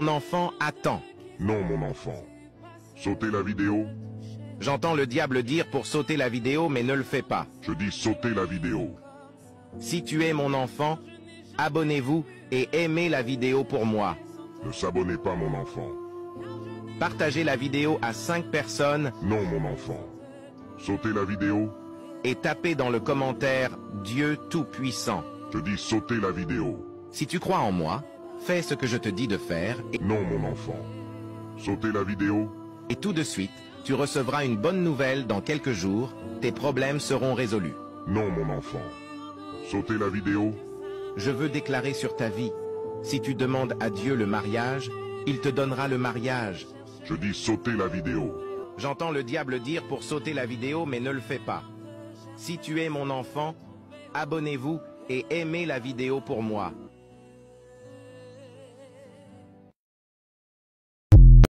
Mon enfant attend. Non, mon enfant. Sauter la vidéo. J'entends le diable dire pour sauter la vidéo, mais ne le fais pas. Je dis sauter la vidéo. Si tu es mon enfant, abonnez-vous et aimez la vidéo pour moi. Ne s'abonnez pas, mon enfant. Partagez la vidéo à 5 personnes Non, mon enfant. Sauter la vidéo. et tapez dans le commentaire « Dieu Tout-Puissant ». Je dis sauter la vidéo. Si tu crois en moi, fais ce que je te dis de faire Non, mon enfant. Sauter la vidéo. et tout de suite, tu recevras une bonne nouvelle dans quelques jours, tes problèmes seront résolus. Non, mon enfant. Sauter la vidéo. Je veux déclarer sur ta vie, si tu demandes à Dieu le mariage, il te donnera le mariage. Je dis sauter la vidéo. J'entends le diable dire pour sauter la vidéo, mais ne le fais pas. Si tu es mon enfant, abonnez-vous et aimez la vidéo pour moi.